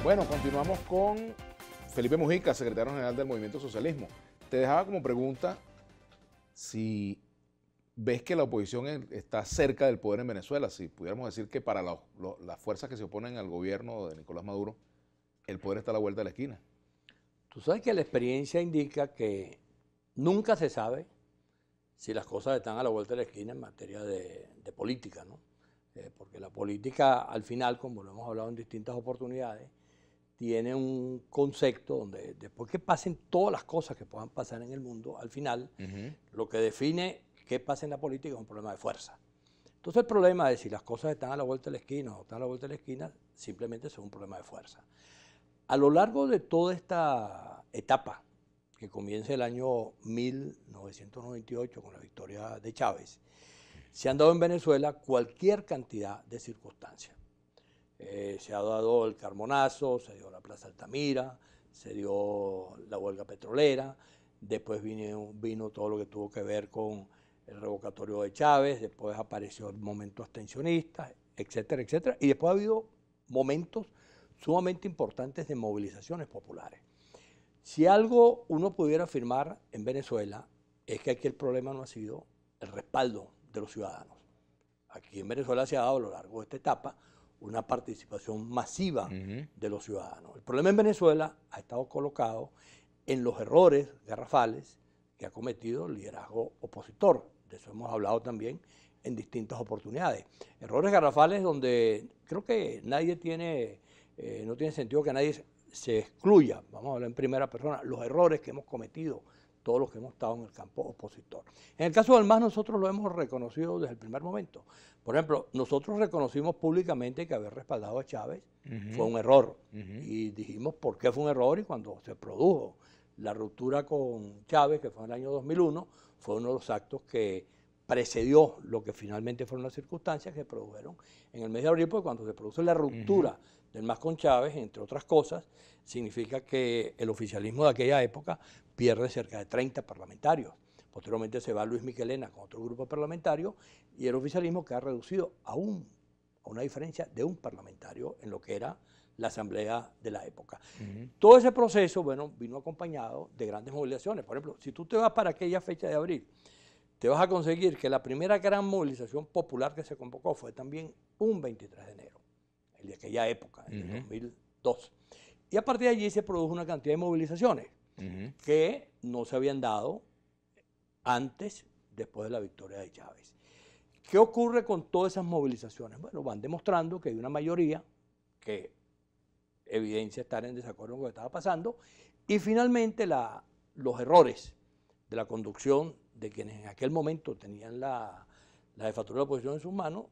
Bueno, continuamos con Felipe Mujica, secretario general del Movimiento Socialismo. Te dejaba como pregunta si ves que la oposición está cerca del poder en Venezuela, si pudiéramos decir que para las fuerzas que se oponen al gobierno de Nicolás Maduro, el poder está a la vuelta de la esquina. Tú sabes que la experiencia indica que nunca se sabe si las cosas están a la vuelta de la esquina en materia de política, ¿no? Porque la política, al final, como lo hemos hablado en distintas oportunidades, tiene un concepto donde después que pasen todas las cosas que puedan pasar en el mundo, al final, lo que define qué pasa en la política es un problema de fuerza. Entonces el problema de si las cosas están a la vuelta de la esquina o están a la vuelta de la esquina, simplemente es un problema de fuerza. A lo largo de toda esta etapa, que comienza el año 1998 con la victoria de Chávez, se han dado en Venezuela cualquier cantidad de circunstancias. Se ha dado el Carbonazo, se dio la Plaza Altamira, se dio la huelga petrolera, después vino todo lo que tuvo que ver con el revocatorio de Chávez, después apareció el momento abstencionista, etcétera, etcétera, y después ha habido momentos sumamente importantes de movilizaciones populares. Si algo uno pudiera afirmar en Venezuela es que aquí el problema no ha sido el respaldo de los ciudadanos. Aquí en Venezuela se ha dado a lo largo de esta etapa una participación masiva de los ciudadanos. El problema en Venezuela ha estado colocado en los errores garrafales que ha cometido el liderazgo opositor. De eso hemos hablado también en distintas oportunidades. Errores garrafales donde creo que nadie tiene, no tiene sentido que nadie se excluya, vamos a hablar en primera persona, los errores que hemos cometido todos los que hemos estado en el campo opositor. En el caso del MAS nosotros lo hemos reconocido desde el primer momento. Por ejemplo, nosotros reconocimos públicamente que haber respaldado a Chávez fue un error. Y dijimos por qué fue un error, y cuando se produjo la ruptura con Chávez, que fue en el año 2001, fue uno de los actos que precedió lo que finalmente fueron las circunstancias que se produjeron en el mes de abril, porque cuando se produce la ruptura del MAS con Chávez, entre otras cosas, significa que el oficialismo de aquella época pierde cerca de 30 parlamentarios. Posteriormente se va Luis Michelena con otro grupo parlamentario y el oficialismo queda reducido a una diferencia de un parlamentario en lo que era la asamblea de la época. Todo ese proceso, bueno, vino acompañado de grandes movilizaciones. Por ejemplo, si tú te vas para aquella fecha de abril, te vas a conseguir que la primera gran movilización popular que se convocó fue también un 23 de enero, el de aquella época, en el 2002. Y a partir de allí se produjo una cantidad de movilizaciones que no se habían dado antes, después de la victoria de Chávez. ¿Qué ocurre con todas esas movilizaciones? Bueno, van demostrando que hay una mayoría que evidencia estar en desacuerdo con lo que estaba pasando, y finalmente los errores de la conducción de quienes en aquel momento tenían la jefatura de la oposición en sus manos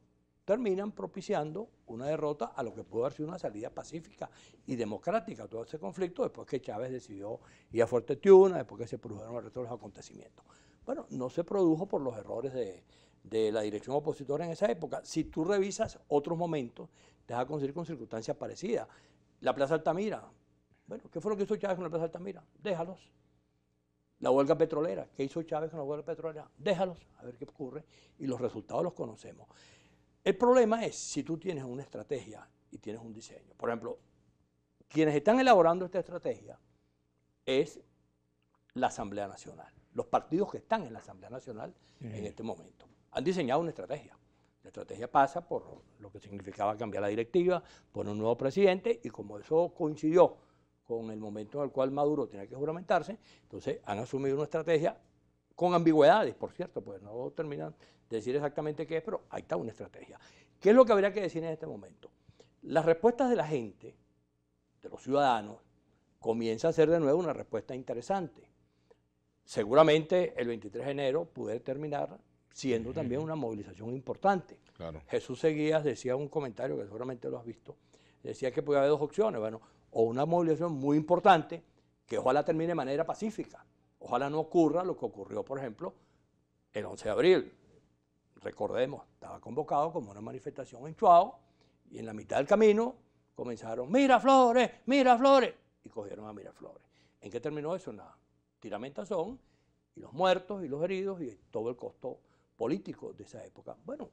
terminan propiciando una derrota a lo que pudo haber sido una salida pacífica y democrática a todo ese conflicto después que Chávez decidió ir a Fuerte Tiuna, después que se produjeron el resto de los acontecimientos. Bueno, no se produjo por los errores de la dirección opositora en esa época. Si tú revisas otros momentos, te vas a conseguir con circunstancias parecidas. La Plaza Altamira, bueno, ¿qué fue lo que hizo Chávez con la Plaza Altamira? Déjalos. La huelga petrolera, ¿qué hizo Chávez con la huelga petrolera? Déjalos, a ver qué ocurre, y los resultados los conocemos. El problema es si tú tienes una estrategia y tienes un diseño. Por ejemplo, quienes están elaborando esta estrategia es la Asamblea Nacional. Los partidos que están en la Asamblea Nacional en este momento han diseñado una estrategia. La estrategia pasa por lo que significaba cambiar la directiva, poner un nuevo presidente, y como eso coincidió con el momento en el cual Maduro tenía que juramentarse, entonces han asumido una estrategia con ambigüedades, por cierto, pues no terminan de decir exactamente qué es, pero ahí está una estrategia. ¿Qué es lo que habría que decir en este momento? Las respuestas de la gente, de los ciudadanos, comienza a ser de nuevo una respuesta interesante. Seguramente el 23 de enero puede terminar siendo también una movilización importante. Claro. Jesús Seguías decía un comentario que seguramente lo has visto, decía que puede haber dos opciones, bueno, o una movilización muy importante que ojalá termine de manera pacífica, ojalá no ocurra lo que ocurrió, por ejemplo, el 11 de abril. Recordemos, estaba convocado como una manifestación en Chuao, y en la mitad del camino comenzaron, Miraflores, Miraflores, y cogieron a Miraflores. ¿En qué terminó eso? Una tiramentazón, y los muertos y los heridos y todo el costo político de esa época. Bueno,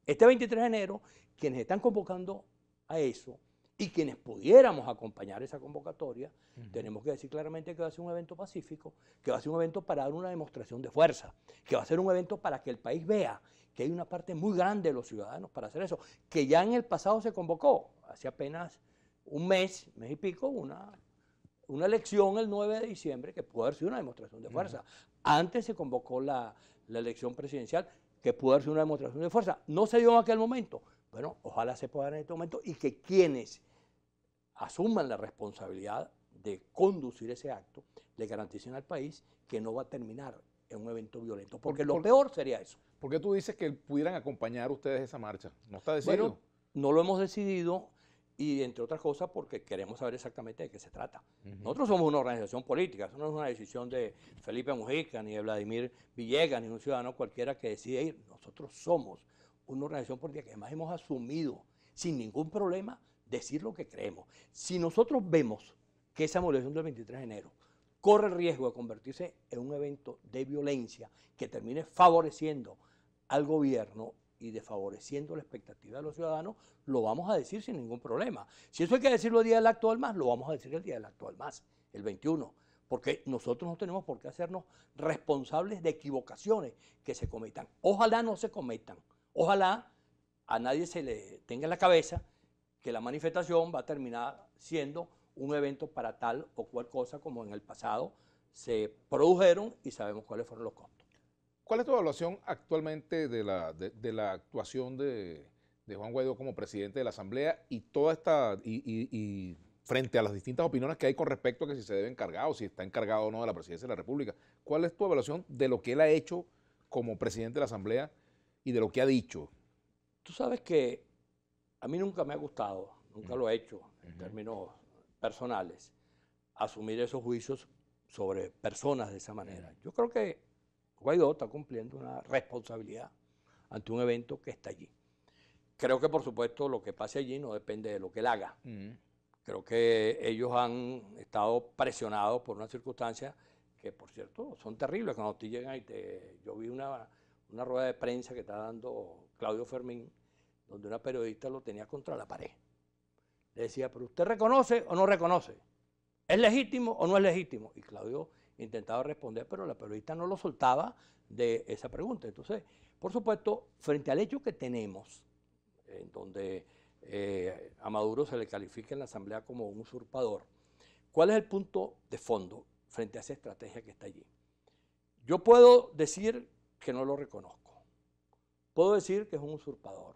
este 23 de enero, quienes están convocando a eso Y quienes pudiéramos acompañar esa convocatoria, tenemos que decir claramente que va a ser un evento pacífico, que va a ser un evento para dar una demostración de fuerza, que va a ser un evento para que el país vea que hay una parte muy grande de los ciudadanos para hacer eso, que ya en el pasado se convocó, hace apenas un mes y pico, una elección el 9 de diciembre que pudo haber sido una demostración de fuerza. Antes se convocó la elección presidencial que pudo haber sido una demostración de fuerza. No se dio en aquel momento. Bueno, ojalá se pueda dar en este momento y que quienes asuman la responsabilidad de conducir ese acto le garanticen al país que no va a terminar en un evento violento, porque lo peor sería eso. ¿Por qué tú dices que pudieran acompañar ustedes esa marcha? ¿No está decidido? Bueno, no lo hemos decidido y entre otras cosas porque queremos saber exactamente de qué se trata. Nosotros somos una organización política, eso no es una decisión de Felipe Mujica, ni de Vladimir Villegas, ni de un ciudadano cualquiera que decide ir. Nosotros somos una organización política que además hemos asumido sin ningún problema decir lo que creemos. Si nosotros vemos que esa movilización del 23 de enero corre el riesgo de convertirse en un evento de violencia que termine favoreciendo al gobierno y desfavoreciendo la expectativa de los ciudadanos, lo vamos a decir sin ningún problema. Si eso hay que decirlo el día del acto del MAS, lo vamos a decir el día del acto del MAS, el 21, porque nosotros no tenemos por qué hacernos responsables de equivocaciones que se cometan. Ojalá no se cometan, ojalá a nadie se le tenga en la cabeza que la manifestación va a terminar siendo un evento para tal o cual cosa como en el pasado se produjeron y sabemos cuáles fueron los costos. ¿Cuál es tu evaluación actualmente de la actuación de Juan Guaidó como presidente de la Asamblea y toda esta y frente a las distintas opiniones que hay con respecto a que si se debe encargar o si está encargado o no de la presidencia de la República? ¿Cuál es tu evaluación de lo que él ha hecho como presidente de la Asamblea y de lo que ha dicho? Tú sabes que a mí nunca me ha gustado, nunca lo he hecho en términos personales, asumir esos juicios sobre personas de esa manera. Yo creo que Guaidó está cumpliendo una responsabilidad ante un evento que está allí. Creo que, por supuesto, lo que pase allí no depende de lo que él haga. Creo que ellos han estado presionados por una circunstancia que, por cierto, son terribles. Cuando te llegan ahí, yo vi una rueda de prensa que está dando Claudio Fermín, donde una periodista lo tenía contra la pared. Le decía, ¿pero usted reconoce o no reconoce? ¿Es legítimo o no es legítimo? Y Claudio intentaba responder, pero la periodista no lo soltaba de esa pregunta. Entonces, por supuesto, frente al hecho que tenemos, en donde a Maduro se le califica en la Asamblea como un usurpador, ¿cuál es el punto de fondo frente a esa estrategia que está allí? Yo puedo decir que no lo reconozco. Puedo decir que es un usurpador.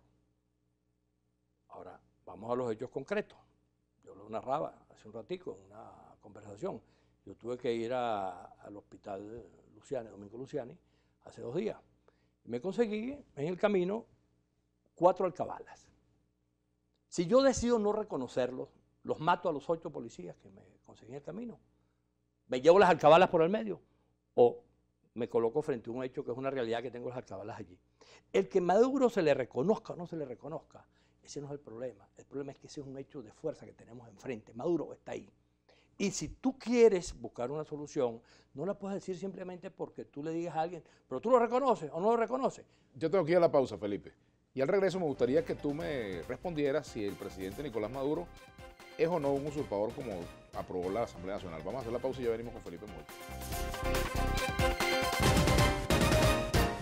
Ahora, vamos a los hechos concretos. Yo lo narraba hace un ratico en una conversación. Yo tuve que ir al hospital Luciani, Domingo Luciani, hace 2 días. Me conseguí en el camino 4 alcabalas. Si yo decido no reconocerlos, los mato a los 8 policías que me conseguí en el camino. Me llevo las alcabalas por el medio o me coloco frente a un hecho que es una realidad que tengo las alcabalas allí. El que Maduro se le reconozca o no se le reconozca, ese no es el problema. El problema es que ese es un hecho de fuerza que tenemos enfrente. Maduro está ahí. Y si tú quieres buscar una solución, no la puedes decir simplemente porque tú le digas a alguien, pero tú lo reconoces o no lo reconoces. Yo tengo que ir a la pausa, Felipe. Y al regreso me gustaría que tú me respondieras si el presidente Nicolás Maduro es o no un usurpador como aprobó la Asamblea Nacional. Vamos a hacer la pausa y ya venimos con Felipe Mujica.